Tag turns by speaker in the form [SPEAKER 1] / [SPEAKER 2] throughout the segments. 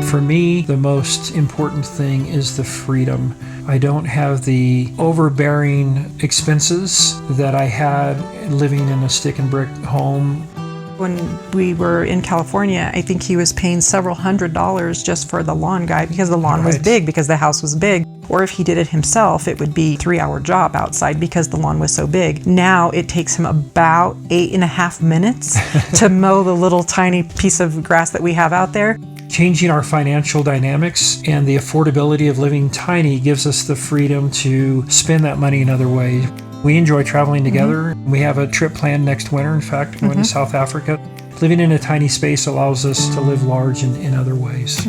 [SPEAKER 1] For me, the most important thing is the freedom. I don't have the overbearing expenses that I had living in a stick and brick home.
[SPEAKER 2] When we were in California, I think he was paying several $100s just for the lawn guy because the lawn was big, because the house was big. Or if he did it himself, it would be a 3-hour job outside because the lawn was so big. Now it takes him about 8.5 minutes to mow the little tiny piece of grass that we have out there.
[SPEAKER 1] Changing our financial dynamics and the affordability of living tiny gives us the freedom to spend that money in other ways. We enjoy traveling together. We have a trip planned next winter, in fact, going to South Africa. Living in a tiny space allows us to live large in other ways.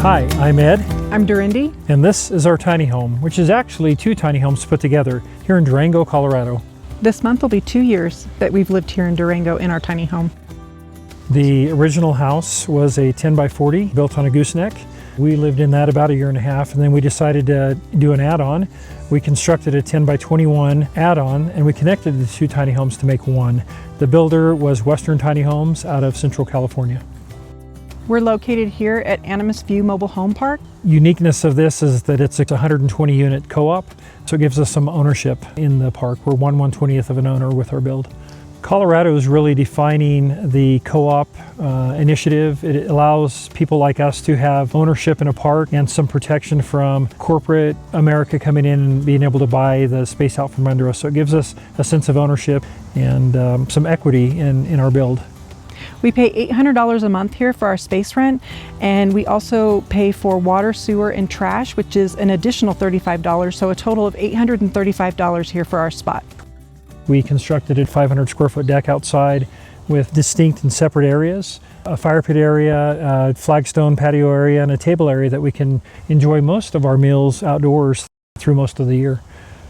[SPEAKER 1] Hi, I'm Ed.
[SPEAKER 2] I'm Dorindi.
[SPEAKER 1] And this is our tiny home, which is actually 2 tiny homes put together here in Durango, Colorado.
[SPEAKER 2] This month will be 2 years that we've lived here in Durango in our tiny home.
[SPEAKER 1] The original house was a 10 by 40 built on a gooseneck. We lived in that about 1.5 years, and then we decided to do an add-on. We constructed a 10 by 21 add-on, and we connected the 2 tiny homes to make one. The builder was Western Tiny Homes out of Central California.
[SPEAKER 2] We're located here at Animas View Mobile Home Park.
[SPEAKER 1] Uniqueness of this is that it's a 120 unit co-op, so it gives us some ownership in the park. We're 1/120th of an owner with our build. Colorado is really defining the co-op initiative. It allows people like us to have ownership in a park and some protection from corporate America coming in and being able to buy the space out from under us. So it gives us a sense of ownership and some equity in our build.
[SPEAKER 2] We pay $800 a month here for our space rent, and we also pay for water, sewer, and trash, which is an additional $35, so a total of $835 here for our spot.
[SPEAKER 1] We constructed a 500 square foot deck outside with distinct and separate areas, a fire pit area, a flagstone patio area, and a table area that we can enjoy most of our meals outdoors through most of the year.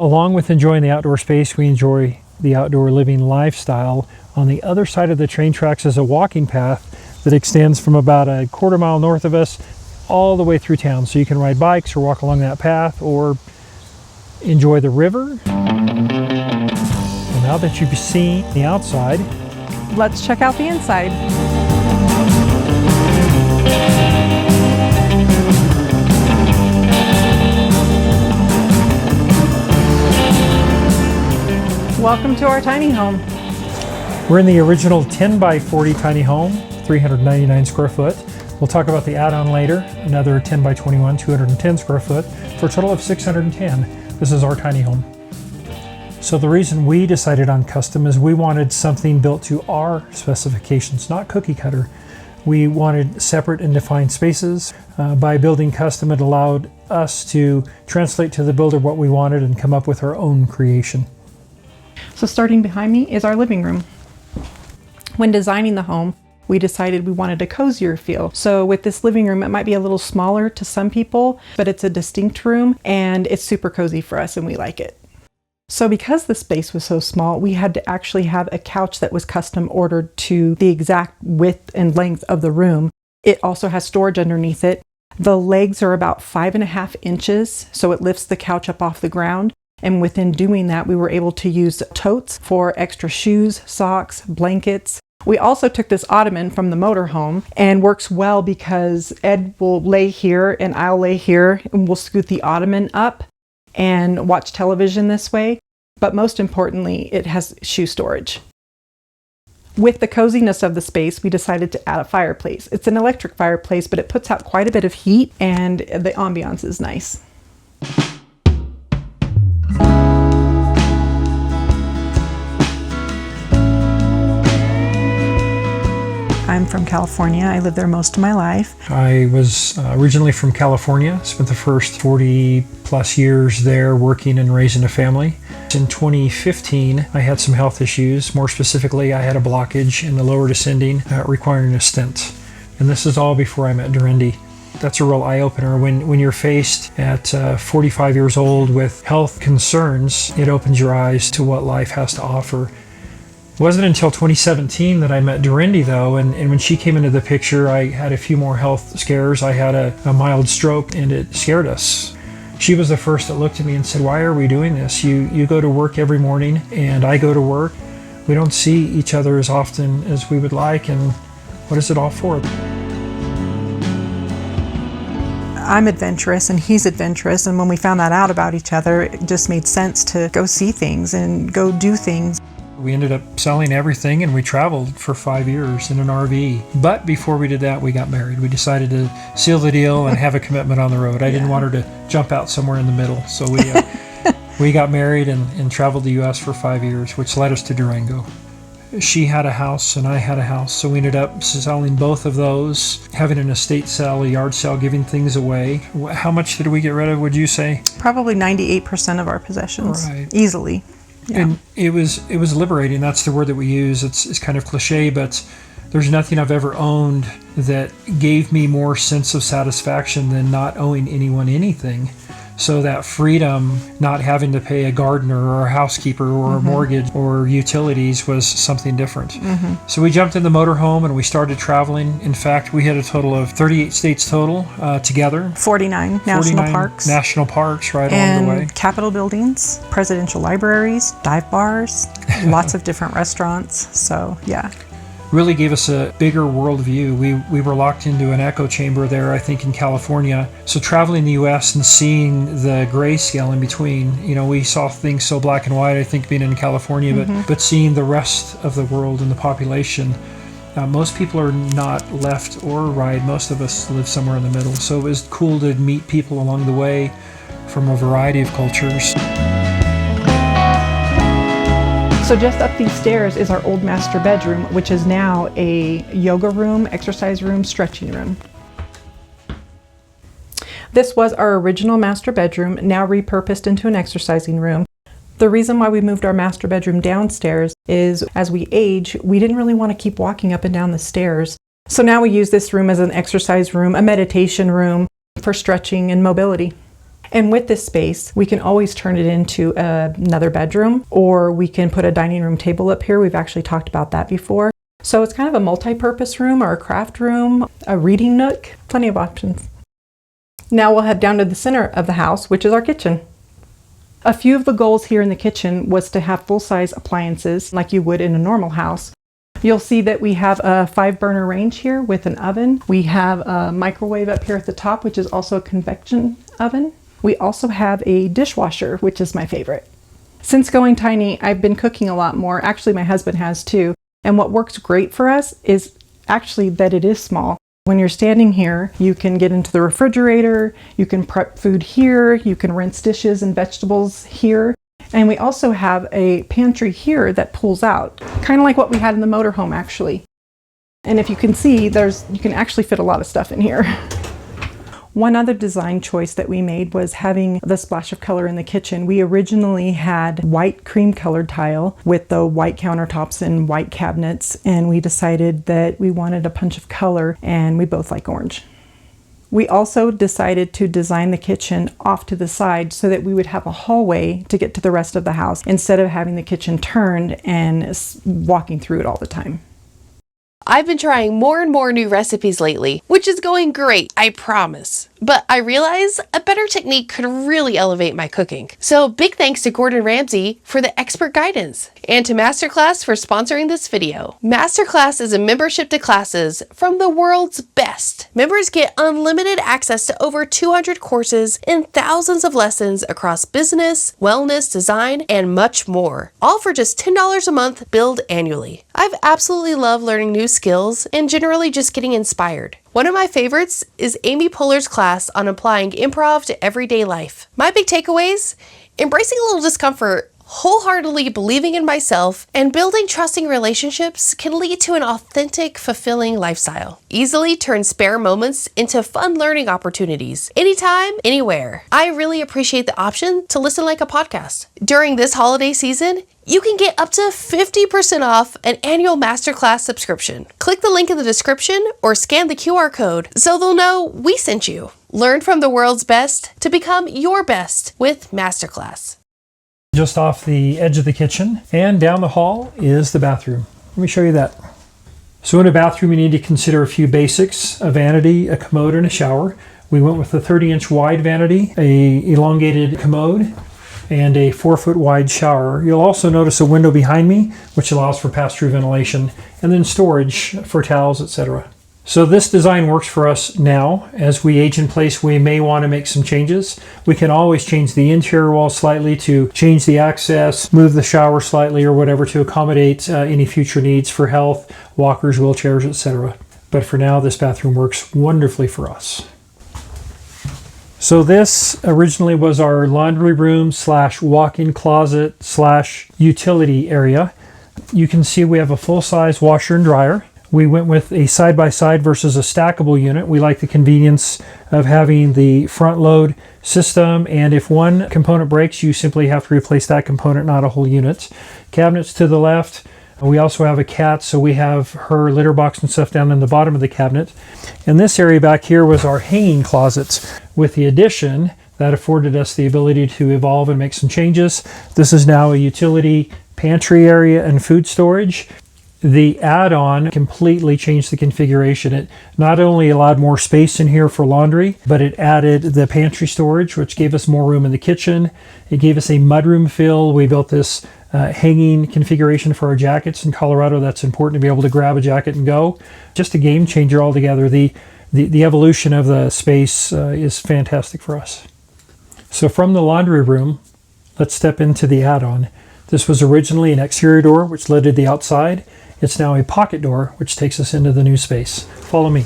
[SPEAKER 1] Along with enjoying the outdoor space, we enjoy the outdoor living lifestyle. On the other side of the train tracks is a walking path that extends from about a 1/4 mile north of us all the way through town. So you can ride bikes or walk along that path or enjoy the river. Now that you've seen the outside,
[SPEAKER 2] let's check out the inside. Welcome to our tiny home.
[SPEAKER 1] We're in the original 10 by 40 tiny home, 399 square foot. We'll talk about the add-on later, another 10 by 21, 210 square foot, for a total of 610. This is our tiny home. So the reason we decided on custom is we wanted something built to our specifications, not cookie cutter. We wanted separate and defined spaces. By building custom, it allowed us to translate to the builder what we wanted and come up with our own creation.
[SPEAKER 2] So starting behind me is our living room. When designing the home, we decided we wanted a cozier feel. So with this living room, it might be a little smaller to some people, but it's a distinct room and it's super cozy for us and we like it. So because the space was so small, we had to actually have a couch that was custom ordered to the exact width and length of the room. It also has storage underneath it. The legs are about 5.5 inches, so it lifts the couch up off the ground. And within doing that, we were able to use totes for extra shoes, socks, blankets. We also took this ottoman from the motorhome and works well because Ed will lay here and I'll lay here and we'll scoot the ottoman up and watch television this way. But most importantly, it has shoe storage. With the coziness of the space, we decided to add a fireplace. It's an electric fireplace, but it puts out quite a bit of heat and the ambiance is nice. I'm from California. I lived there most of my life.
[SPEAKER 1] I was originally from California, spent the first 40 plus years there working and raising a family. In 2015, I had some health issues. More specifically, I had a blockage in the lower descending requiring a stent. And this is all before I met Dorindi. That's a real eye-opener. When you're faced at 45 years old with health concerns, it opens your eyes to what life has to offer. It wasn't until 2017 that I met Dorindi, though, and when she came into the picture, I had a few more health scares. I had a mild stroke, and it scared us. She was the first that looked at me and said, "Why are we doing this? You go to work every morning and I go to work. We don't see each other as often as we would like, and what is it all for?"
[SPEAKER 2] I'm adventurous and he's adventurous, and when we found that out about each other, it just made sense to go see things and go do things.
[SPEAKER 1] We ended up selling everything and we traveled for 5 years in an RV. But before we did that, we got married. We decided to seal the deal and have a commitment on the road. I didn't want her to jump out somewhere in the middle. So we got married and traveled the U.S. for 5 years, which led us to Durango. She had a house and I had a house, so we ended up selling both of those, having an estate sale, a yard sale, giving things away. How much did we get rid of, would you say?
[SPEAKER 2] Probably 98% of our possessions,
[SPEAKER 1] right.
[SPEAKER 2] Easily. Yeah.
[SPEAKER 1] And it was liberating. That's the word that we use. It's kind of cliche, but there's nothing I've ever owned that gave me more sense of satisfaction than not owing anyone anything. So that freedom, not having to pay a gardener or a housekeeper or a mortgage or utilities, was something different. So we jumped in the motorhome and we started traveling. In fact, we had a total of 38 states total together.
[SPEAKER 2] 49 national parks.
[SPEAKER 1] National parks right along the way.
[SPEAKER 2] And Capitol buildings, presidential libraries, dive bars, lots of different restaurants. So, yeah.
[SPEAKER 1] Really gave us a bigger worldview. We were locked into an echo chamber there, I think, in California. So traveling the U.S. and seeing the grayscale in between, we saw things so black and white, I think, being in California, but seeing the rest of the world and the population, most people are not left or right. Most of us live somewhere in the middle. So it was cool to meet people along the way from a variety of cultures.
[SPEAKER 2] So just up these stairs is our old master bedroom, which is now a yoga room, exercise room, stretching room. This was our original master bedroom, now repurposed into an exercising room. The reason why we moved our master bedroom downstairs is as we age, we didn't really want to keep walking up and down the stairs. So now we use this room as an exercise room, a meditation room for stretching and mobility. And with this space, we can always turn it into another bedroom, or we can put a dining room table up here. We've actually talked about that before. So it's kind of a multi-purpose room or a craft room, a reading nook, plenty of options. Now we'll head down to the center of the house, which is our kitchen. A few of the goals here in the kitchen was to have full-size appliances like you would in a normal house. You'll see that we have a 5-burner range here with an oven. We have a microwave up here at the top, which is also a convection oven. We also have a dishwasher, which is my favorite. Since going tiny, I've been cooking a lot more. Actually, my husband has too. And what works great for us is actually that it is small. When you're standing here, you can get into the refrigerator, you can prep food here, you can rinse dishes and vegetables here. And we also have a pantry here that pulls out, kind of like what we had in the motorhome actually. And if you can see, you can actually fit a lot of stuff in here. One other design choice that we made was having the splash of color in the kitchen. We originally had white cream colored tile with the white countertops and white cabinets, and we decided that we wanted a punch of color, and we both like orange. We also decided to design the kitchen off to the side so that we would have a hallway to get to the rest of the house instead of having the kitchen turned and walking through it all the time.
[SPEAKER 3] I've been trying more and more new recipes lately, which is going great, I promise. But I realize a better technique could really elevate my cooking. So big thanks to Gordon Ramsay for the expert guidance, and to Masterclass for sponsoring this video. Masterclass is a membership to classes from the world's best. Members get unlimited access to over 200 courses and thousands of lessons across business, wellness, design, and much more. All for just $10 a month, billed annually. I've absolutely loved learning new skills and generally just getting inspired. One of my favorites is Amy Poehler's class on applying improv to everyday life. My big takeaways: embracing a little discomfort, wholeheartedly believing in myself, and building trusting relationships can lead to an authentic, fulfilling lifestyle. Easily turn spare moments into fun learning opportunities, anytime, anywhere. I really appreciate the option to listen like a podcast. During this holiday season, you can get up to 50% off an annual Masterclass subscription. Click the link in the description or scan the QR code so they'll know we sent you. Learn from the world's best to become your best with Masterclass.
[SPEAKER 1] Just off the edge of the kitchen and down the hall is the bathroom. Let me show you that. So in a bathroom, you need to consider a few basics: a vanity, a commode, and a shower. We went with a 30-inch wide vanity, a elongated commode, and a 4-foot wide shower. You'll also notice a window behind me, which allows for pass-through ventilation, and then storage for towels, etc. So this design works for us now. As we age in place, we may want to make some changes. We can always change the interior wall slightly to change the access, move the shower slightly or whatever to accommodate any future needs for health, walkers, wheelchairs, etc. But for now, this bathroom works wonderfully for us. So this originally was our laundry room / walk-in closet / utility area. You can see we have a full-size washer and dryer. We went with a side-by-side versus a stackable unit. We like the convenience of having the front load system, and if one component breaks, you simply have to replace that component, not a whole unit. Cabinets to the left. We also have a cat, so we have her litter box and stuff down in the bottom of the cabinet. And this area back here was our hanging closets. With the addition, that afforded us the ability to evolve and make some changes. This is now a utility pantry area and food storage. The add-on completely changed the configuration. It not only allowed more space in here for laundry, but it added the pantry storage, which gave us more room in the kitchen. It gave us a mudroom feel. We built this hanging configuration for our jackets. In Colorado, that's important to be able to grab a jacket and go. Just a game changer altogether. The evolution of the space is fantastic for us. So from the laundry room, let's step into the add-on. This was originally an exterior door, which led to the outside. It's now a pocket door, which takes us into the new space. Follow me.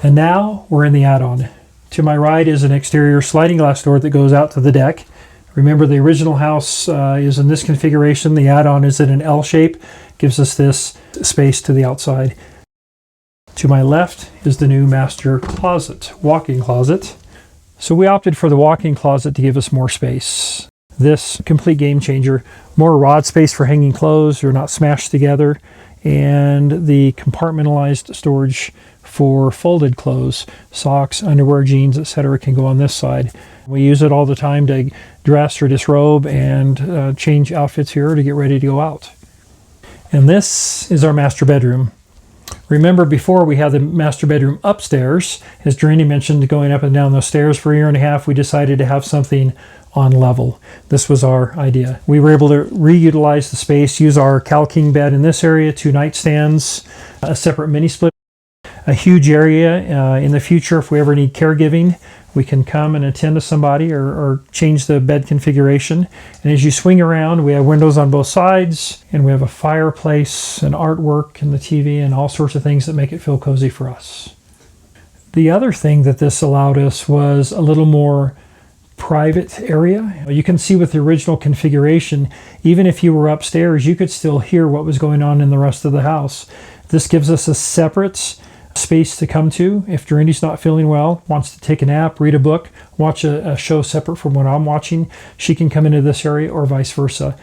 [SPEAKER 1] And now we're in the add-on. To my right is an exterior sliding glass door that goes out to the deck. Remember, the original house is in this configuration. The add-on is in an L shape, gives us this space to the outside. To my left is the new master closet, walk-in closet. So we opted for the walk-in closet to give us more space. This complete game changer, more rod space for hanging clothes, you're not smashed together, and the compartmentalized storage for folded clothes, socks, underwear, jeans, etc. can go on this side. We use it all the time to dress or disrobe and change outfits here to get ready to go out. And this is our master bedroom. Remember, before we had the master bedroom upstairs. As Dorindi mentioned, going up and down those stairs for a year and a half, we decided to have something on level. This was our idea. We were able to reutilize the space, use our Cal King bed in this area, 2 nightstands, a separate mini split, a huge area. In the future, if we ever need caregiving, we can come and attend to somebody or change the bed configuration. And as you swing around, we have windows on both sides, and we have a fireplace and artwork and the TV and all sorts of things that make it feel cozy for us. The other thing that this allowed us was a little more private area. You can see with the original configuration, even if you were upstairs, you could still hear what was going on in the rest of the house. This gives us a separate space to come to. If Dorindi's not feeling well, wants to take a nap, read a book, watch a show separate from what I'm watching, she can come into this area, or vice versa.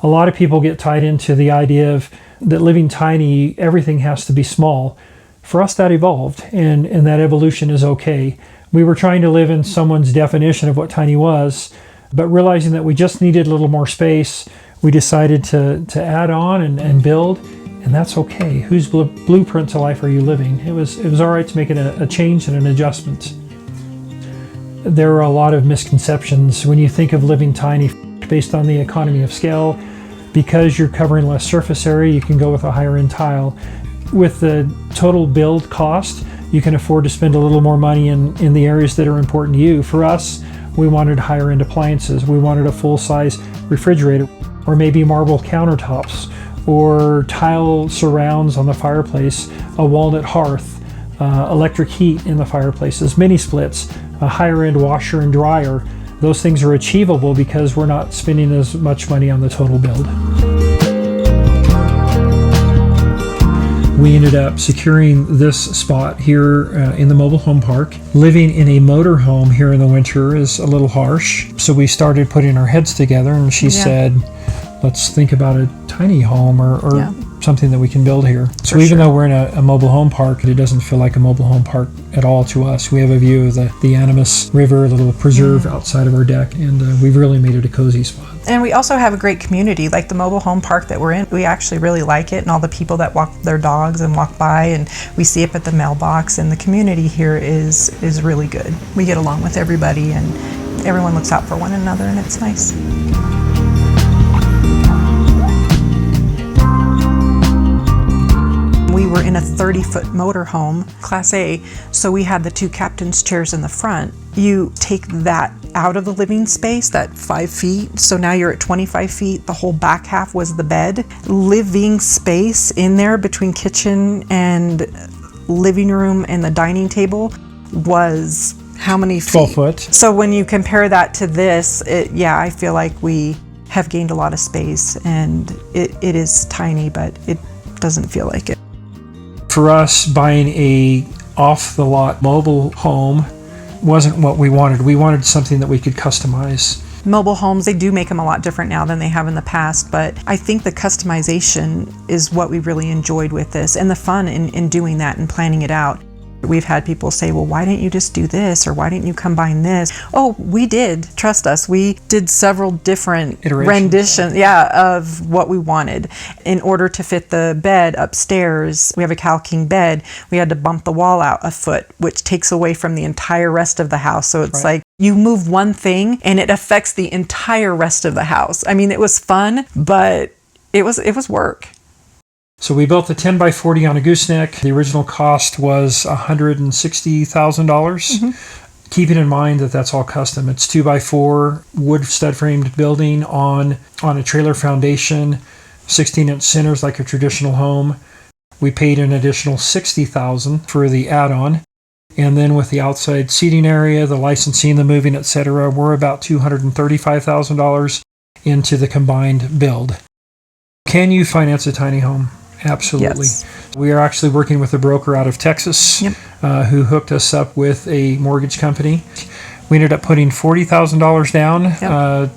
[SPEAKER 1] A lot of people get tied into the idea of that living tiny, everything has to be small. For us, that evolved, and that evolution is okay. We were trying to live in someone's definition of what tiny was, but realizing that we just needed a little more space, we decided to add on and build. And that's okay. Whose blueprint to life are you living? It was all right to make it a change and an adjustment. There are a lot of misconceptions when you think of living tiny based on the economy of scale. Because you're covering less surface area, you can go with a higher end tile. With the total build cost, you can afford to spend a little more money in the areas that are important to you. For us, we wanted higher end appliances. We wanted a full size refrigerator, or maybe marble countertops, or tile surrounds on the fireplace, a walnut hearth, electric heat in the fireplaces, mini splits, a higher end washer and dryer. Those things are achievable because we're not spending as much money on the total build. We ended up securing this spot here in the mobile home park. Living in a motorhome here in the winter is a little harsh, so we started putting our heads together, and she said, let's think about a tiny home or something that we can build here. So even though we're in a mobile home park, it doesn't feel like a mobile home park at all to us. We have a view of the Animas River, a little preserve outside of our deck, and we've really made it a cozy spot.
[SPEAKER 2] And we also have a great community, like the mobile home park that we're in. We actually really like it, and all the people that walk their dogs and walk by, and we see it at the mailbox, and the community here is really good. We get along with everybody, and everyone looks out for one another, and it's nice. We were in a 30-foot motorhome, Class A, so we had the 2 captain's chairs in the front. You take that out of the living space, that 5 feet, so now you're at 25 feet. The whole back half was the bed. Living space in there between kitchen and living room and the dining table was how many feet?
[SPEAKER 1] 12 foot.
[SPEAKER 2] So when you compare that to this, I feel like we have gained a lot of space, and it is tiny, but it doesn't feel like it.
[SPEAKER 1] For us, buying a off-the-lot mobile home wasn't what we wanted. We wanted something that we could customize.
[SPEAKER 2] Mobile homes, they do make them a lot different now than they have in the past, but I think the customization is what we really enjoyed with this, and the fun in doing that and planning it out. We've had people say, well, why didn't you just do this? Or why didn't you combine this? Oh, we did. Trust us. We did several different renditions of what we wanted. In order to fit the bed upstairs, we have a Cal King bed. We had to bump the wall out a foot, which takes away from the entire rest of the house. So it's like you move one thing and it affects the entire rest of the house. I mean, it was fun, but it was work.
[SPEAKER 1] So we built the 10 by 40 on a gooseneck. The original cost was $160,000. Keeping in mind that that's all custom. It's 2 by 4 wood stud framed building on a trailer foundation, 16-inch centers like a traditional home. We paid an additional $60,000 for the add-on. And then with the outside seating area, the licensing, the moving, etc., we're about $235,000 into the combined build. Can you finance a tiny home? Absolutely.
[SPEAKER 2] Yes.
[SPEAKER 1] We are actually working with a broker out of Texas who hooked us up with a mortgage company. We ended up putting $40,000 down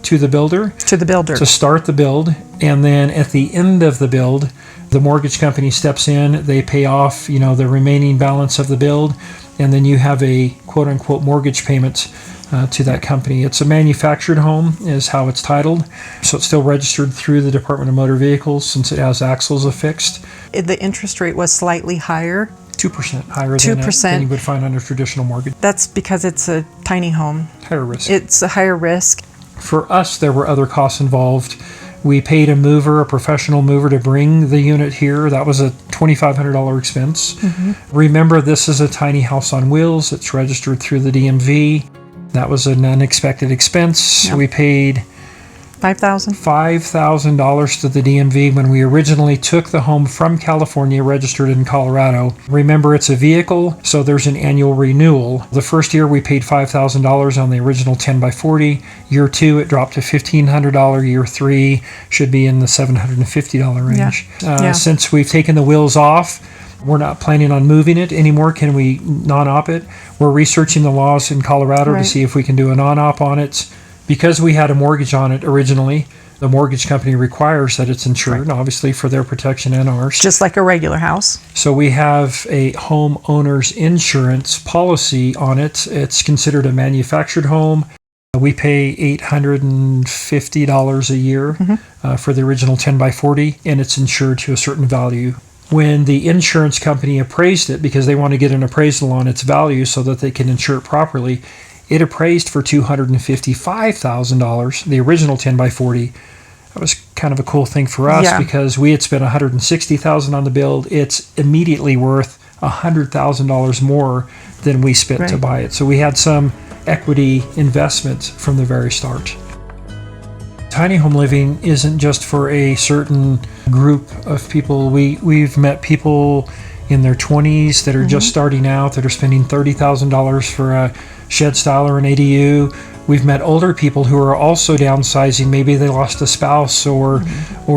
[SPEAKER 1] to the builder. To start the build. And then at the end of the build, the mortgage company steps in. They pay off, the remaining balance of the build. And then you have a quote-unquote mortgage payment to that company. It's a manufactured home is how it's titled. So it's still registered through the Department of Motor Vehicles since it has axles affixed.
[SPEAKER 2] The interest rate was slightly higher.
[SPEAKER 1] 2% higher than you would find under traditional mortgage.
[SPEAKER 2] That's because it's a tiny home.
[SPEAKER 1] Higher risk.
[SPEAKER 2] It's a higher risk.
[SPEAKER 1] For us, there were other costs involved. We paid a professional mover to bring the unit here. That was a $2,500 expense. Remember, this is a tiny house on wheels. It's registered through the DMV. That was an unexpected expense. We paid $5,000 to the DMV when we originally took the home from California, registered in Colorado. Remember, it's a vehicle, so there's an annual renewal. The first year we paid $5,000 on the original 10 by 40. Year 2, it dropped to $1,500. Year 3 should be in the $750 range. Since we've taken the wheels off, we're not planning on moving it anymore. Can we non-op it? We're researching the laws in Colorado to see if we can do a non-op on it. Because we had a mortgage on it originally, the mortgage company requires that it's insured, obviously for their protection and ours.
[SPEAKER 2] Just like a regular house. So
[SPEAKER 1] we have a homeowner's insurance policy on it. It's considered a manufactured home. We pay $850 a year for the original 10 by 40, and it's insured to a certain value. When the insurance company appraised it, because they want to get an appraisal on its value so that they can insure it properly, it appraised for $255,000, the original 10 by 40. That was kind of a cool thing for us because we had spent $160,000 on the build. It's immediately worth $100,000 more than we spent to buy it. So we had some equity investment from the very start. Tiny home living isn't just for a certain group of people. We've met people in their 20s that are just starting out, that are spending $30,000 for a shed style or an ADU. We've met older people who are also downsizing. Maybe they lost a spouse or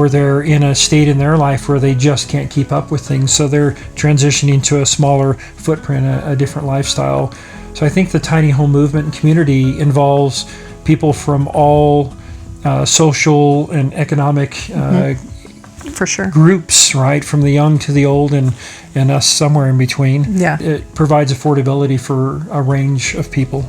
[SPEAKER 1] they're in a state in their life where they just can't keep up with things. So they're transitioning to a smaller footprint, a different lifestyle. So I think the tiny home movement and community involves people from all social and economic
[SPEAKER 2] For sure.
[SPEAKER 1] groups, right, from the young to the old, and us somewhere in between.
[SPEAKER 2] Yeah.
[SPEAKER 1] It provides affordability for a range of people.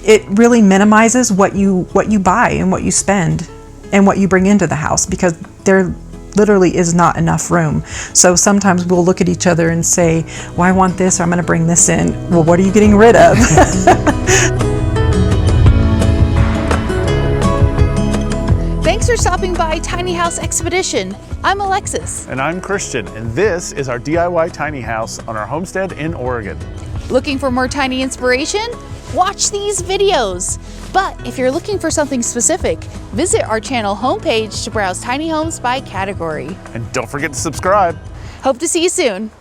[SPEAKER 2] It really minimizes what you buy and what you spend and what you bring into the house, because there literally is not enough room. So sometimes we'll look at each other and say, well, I want this, or I'm going to bring this in. Well, what are you getting rid of?
[SPEAKER 4] Thanks for stopping by Tiny House Expedition. I'm Alexis.
[SPEAKER 5] And I'm Christian, and this is our DIY tiny house on our homestead in Oregon.
[SPEAKER 4] Looking for more tiny inspiration? Watch these videos. But if you're looking for something specific, visit our channel homepage to browse tiny homes by category.
[SPEAKER 5] And don't forget to subscribe.
[SPEAKER 4] Hope to see you soon.